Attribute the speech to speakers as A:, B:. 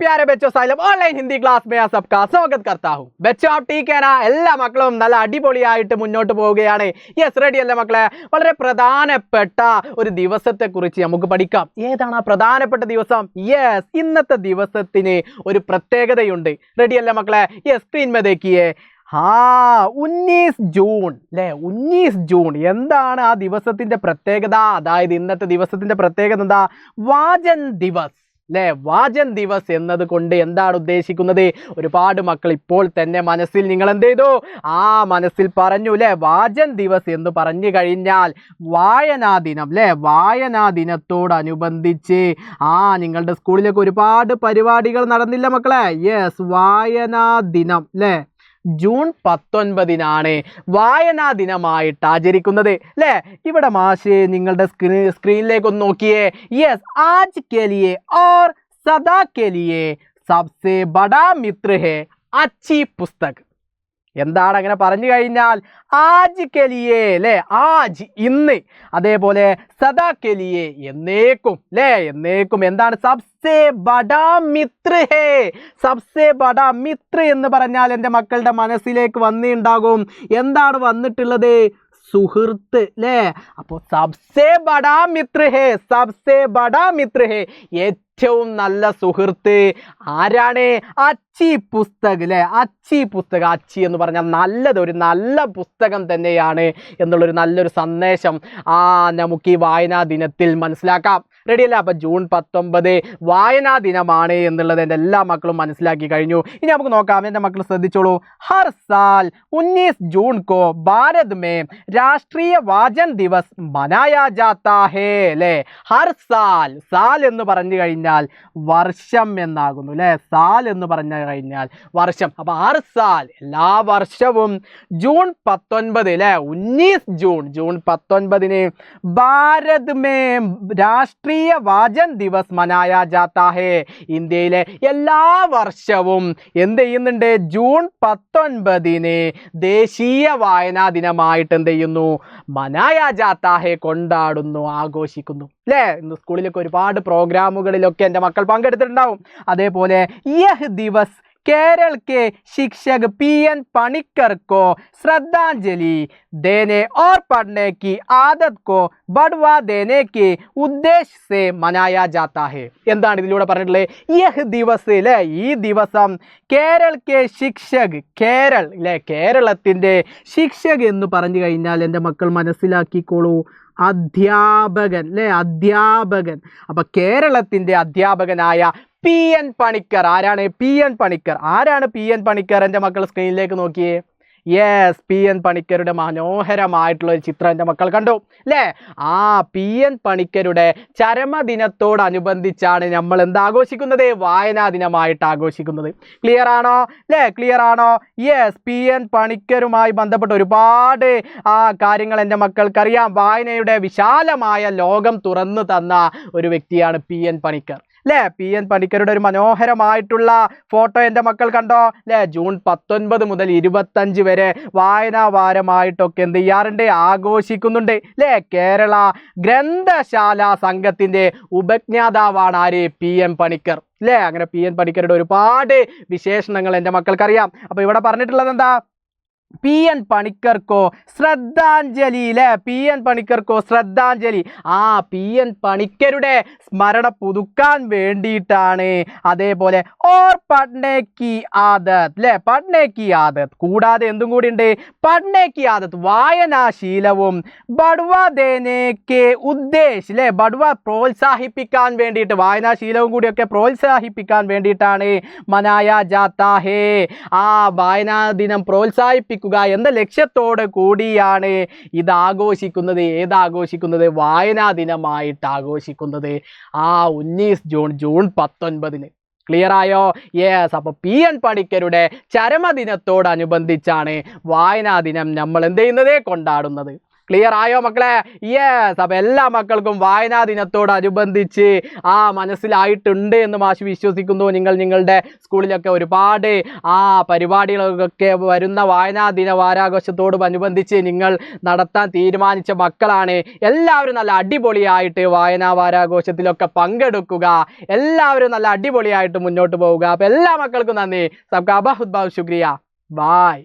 A: प्यारे बच्चों xylem online Hindi class में आप सबका स्वागत करता हूं। बच्चों आप ठीक है ना? എല്ലാ മക്കളും നല്ല അടിപൊളിയായിട്ട് മുന്നോട്ട് പോവുകയാണ്. യെസ് റെഡി അല്ലേ മക്കളെ? വളരെ പ്രധാനപ്പെട്ട ഒരു ദിവസത്തെ കുറിച്ച് നമുക്ക് പഠിക്കാം. ഏതാണ് ആ പ്രധാനപ്പെട്ട ദിവസം? യെസ്, ഇന്നത്തെ ദിവസത്തിന് ഒരു പ്രത്യേകതയുണ്ട്. റെഡി അല്ലേ മക്കളെ? യെസ്, സ്ക്രീൻ में देखिए. 19 ജൂൺ അല്ലേ? 19 ജൂൺ എന്താണ് ആ ദിവസത്തിന്റെ പ്രത്യേകത? അതായത് ഇന്നത്തെ ദിവസത്തിന്റെ പ്രത്യേകത എന്താ? വാചൻ ദിവസ് അല്ലേ? വാചൻ ദിവസ് എന്നത് കൊണ്ട് എന്താണ് ഉദ്ദേശിക്കുന്നത്? ഒരുപാട് മക്കൾ ഇപ്പോൾ തന്നെ മനസ്സിൽ നിങ്ങൾ എന്ത് ചെയ്തു? മനസ്സിൽ പറഞ്ഞു അല്ലേ? വാചൻ ദിവസ് എന്ന് പറഞ്ഞു കഴിഞ്ഞാൽ വായനാ ദിനം അല്ലേ? വായനാ ദിനത്തോടനുബന്ധിച്ച് നിങ്ങളുടെ സ്കൂളിലേക്ക് ഒരുപാട് പരിപാടികൾ നടന്നില്ല മക്കളെ? യെസ്, വായനാ ദിനം അല്ലേ? ജൂൺ 19 വായനാ ദിനമായിട്ട് ആചരിക്കുന്നത് അല്ലേ? ഇവിടെ മാഷ് നിങ്ങളുടെ സ്ക്രീനിലേക്ക് ഒന്ന് നോക്കിയേ. യെസ്, ആജ് കെ ലിയേ और सदा के लिए सबसे बड़ा मित्र है अच्छी पुस्तक. എന്താണ് അങ്ങനെ പറഞ്ഞു കഴിഞ്ഞാൽ ആജ് കെ ലിയേ അല്ലേ? ആജ് ഇന്ന്, അതേപോലെ സദാ കെ ലിയേ എന്നേക്കും അല്ലേ? എന്നേക്കും എന്താണ്? സബ്സേ ബഡാ മിത്ര ഹേ. സബ്സേ ബഡാ മിത്ര എന്ന് പറഞ്ഞാൽ എൻ്റെ മക്കളുടെ മനസ്സിലേക്ക് വന്നിട്ടുണ്ടാകും. എന്താണ് വന്നിട്ടുള്ളത്? സുഹൃത്ത് അല്ലേ? അപ്പോൾ സബ്സേ ബഡാ മിത്ര ഹേ, സബ്സേ ബഡാ മിത്ര ഹേ, ഏറ്റവും നല്ല സുഹൃത്ത് ആരാണ്? അച്ചി പുസ്തകം അല്ലേ? അച്ചി പുസ്തകം. അച്ചി എന്ന് പറഞ്ഞാൽ നല്ലത്, ഒരു നല്ല പുസ്തകം തന്നെയാണ് എന്നുള്ളൊരു നല്ലൊരു സന്ദേശം നമുക്ക് ഈ വായനാ ദിനത്തിൽ മനസ്സിലാക്കാം. റെഡിയല്ലേ? അപ്പം ജൂൺ 19 വായനാ ദിനമാണ് എന്നുള്ളത് എൻ്റെ എല്ലാ മക്കളും മനസ്സിലാക്കി കഴിഞ്ഞു. ഇനി നമുക്ക് നോക്കാം. എൻ്റെ മക്കൾ ശ്രദ്ധിച്ചോളൂ. ഹർ സാൽ 19 ജൂൺ കോ ഭാരത് മേ രാഷ്ട്രീയ വാചൻ ദിവസ് മനായാ ജാത്താ ഹേ അല്ലേ? ഹർ സാൽ, സാൽ എന്ന് പറഞ്ഞു കഴിഞ്ഞാൽ വർഷം എന്നാകുന്നു അല്ലേ? സാൽ എന്ന് പറഞ്ഞു കഴിഞ്ഞാൽ വർഷം. അപ്പോൾ ഹർ സാൽ എല്ലാ വർഷവും ജൂൺ 19 അല്ലേ? 19 ജൂൺ 19 ഭാരത് മേ രാഷ്ട്രീയ വാചൻ ദിവസ് മനായാ ജാത്താ ഹേ. ഇന്ത്യയിലെ എല്ലാ വർഷവും എന്ത് ചെയ്യുന്നുണ്ട്? ജൂൺ 19 ദേശീയ വായനാ ദിനമായിട്ട് എന്ത് ചെയ്യുന്നു? മനായാ ജാത്താ ഹേ, കൊണ്ടാടുന്നു, ആഘോഷിക്കുന്നു അല്ലേ? ഇന്ന് സ്കൂളിലൊക്കെ ഒരുപാട് പ്രോഗ്രാമുകളിലൊക്കെ എൻ്റെ മക്കൾ പങ്കെടുത്തിട്ടുണ്ടാവും. അതേപോലെ യഹ് ദിവസ് केरल के शिक्षक पीएन पणिक्कर को श्रद्धांजलि देने और पढ़ने की आदत को बढ़वा देने के उद्देश्य से मनाया जाता है. എന്താണ് ഇതിലൂടെ പറഞ്ഞിട്ടുള്ളത്? യഹ് ദിവസ് അല്ലേ? ഈ ദിവസം കേരൾ കെ ശിക്ഷക്, കേരൾ അല്ലേ? കേരളത്തിൻ്റെ ശിക്ഷക് എന്ന് പറഞ്ഞു കഴിഞ്ഞാൽ എൻ്റെ മക്കൾ മനസ്സിലാക്കിക്കോളൂ, അധ്യാപകൻ അല്ലേ? അധ്യാപകൻ. അപ്പം കേരളത്തിൻ്റെ അധ്യാപകനായ പി എൻ പണിക്കർ. ആരാണ് പി എൻ പണിക്കർ? ആരാണ് പി എൻ പണിക്കർ? എൻ്റെ മക്കൾ സ്ക്രീനിലേക്ക് നോക്കിയേ. യെസ്, പി എൻ പണിക്കരുടെ മനോഹരമായിട്ടുള്ള ഒരു ചിത്രം എൻ്റെ മക്കൾ കണ്ടു അല്ലേ? പി എൻ പണിക്കരുടെ ചരമദിനത്തോടനുബന്ധിച്ചാണ് നമ്മൾ എന്താഘോഷിക്കുന്നത്? വായനാ ദിനമായിട്ട് ആഘോഷിക്കുന്നത്. ക്ലിയർ ആണോ അല്ലേ? ക്ലിയർ ആണോ? യെസ്, പി എൻ പണിക്കരുമായി ബന്ധപ്പെട്ട ഒരുപാട് കാര്യങ്ങൾ എൻ്റെ മക്കൾക്കറിയാം. വായനയുടെ വിശാലമായ ലോകം തുറന്നു തന്ന ഒരു വ്യക്തിയാണ് പി എൻ പണിക്കർ അല്ലേ? പി എൻ പണിക്കരുടെ ഒരു മനോഹരമായിട്ടുള്ള ഫോട്ടോ എൻ്റെ മക്കൾ കണ്ടോ അല്ലേ? ജൂൺ 19 മുതൽ 25 വരെ വായനാ വാരമായിട്ടൊക്കെ എന്ത് ചെയ്യാറുണ്ട്? ആഘോഷിക്കുന്നുണ്ട് അല്ലേ? കേരള ഗ്രന്ഥശാല സംഘത്തിൻ്റെ ഉപജ്ഞാതാവാണ് ആര്? പി എൻ പണിക്കർ അല്ലേ? അങ്ങനെ പി എൻ പണിക്കരുടെ ഒരുപാട് വിശേഷണങ്ങൾ എൻ്റെ മക്കൾക്കറിയാം. അപ്പോൾ ഇവിടെ പറഞ്ഞിട്ടുള്ളത് എന്താ? പി എൻ പണിക്കർക്കോ ശ്രദ്ധാഞ്ജലി അല്ലേ? പി എൻ പണിക്കർക്കോ ശ്രദ്ധാഞ്ജലി. പി എൻ പണിക്കരുടെ സ്മരണ പുതുക്കാൻ വേണ്ടിയിട്ടാണ്. അതേപോലെ ഓർ പഠ്നെ കി ആദത്ത് അല്ലേ? പഠ്നെ കി ആദത്ത്. കൂടാതെ എന്തും കൂടി ഉണ്ട്? പഠ്നെ കി ആദത്ത്, വായനാശീലവും ബഡ്വാ ദേനെ കെ ഉദ്ദേശ് അല്ലേ? ബഡ്വാ, പ്രോത്സാഹിപ്പിക്കാൻ വേണ്ടിയിട്ട്, വായനാശീലവും കൂടിയൊക്കെ പ്രോത്സാഹിപ്പിക്കാൻ വേണ്ടിയിട്ടാണ് മനായാ ജാത്താ ഹേ. വായനാ ദിനം പ്രോത്സാഹിപ്പിക്കുക എന്ന ലക്ഷ്യത്തോട് കൂടിയാണ് ഇത് ആഘോഷിക്കുന്നത്. ഏതാഘോഷിക്കുന്നത്? വായനാ ദിനമായിട്ട് ആഘോഷിക്കുന്നത് 19 ജൂൺ 19. ക്ലിയർ ആയോ? യെസ്. അപ്പോൾ പി എൻ പണിക്കരുടെ ചരമദിനത്തോടനുബന്ധിച്ചാണ് വായനാ ദിനം നമ്മൾ എന്ത് ചെയ്യുന്നത്? കൊണ്ടാടുന്നത്. ക്ലിയർ ആയോ മക്കളെ? യെസ്. അപ്പൊ എല്ലാ മക്കൾക്കും വായനാ ദിനത്തോടനുബന്ധിച്ച് മനസ്സിലായിട്ടുണ്ട് എന്ന് മാഷ് വിശ്വസിക്കുന്നു. നിങ്ങളുടെ സ്കൂളിലൊക്കെ ഒരുപാട് പരിപാടികളൊക്കെ വരുന്ന വായനാ ദിന വാരാഘോഷത്തോടനുബന്ധിച്ച് നിങ്ങൾ നടത്താൻ തീരുമാനിച്ച മക്കളാണ്. എല്ലാവരും നല്ല അടിപൊളിയായിട്ട് വായനാ വാരാഘോഷത്തിലൊക്കെ പങ്കെടുക്കുക. എല്ലാവരും നല്ല അടിപൊളിയായിട്ട് മുന്നോട്ട് പോവുക. അപ്പൊ എല്ലാ മക്കൾക്കും നന്ദി. സബ്കാ ബഹുത് ബഹുത് ശുക്രിയ. ബായ്.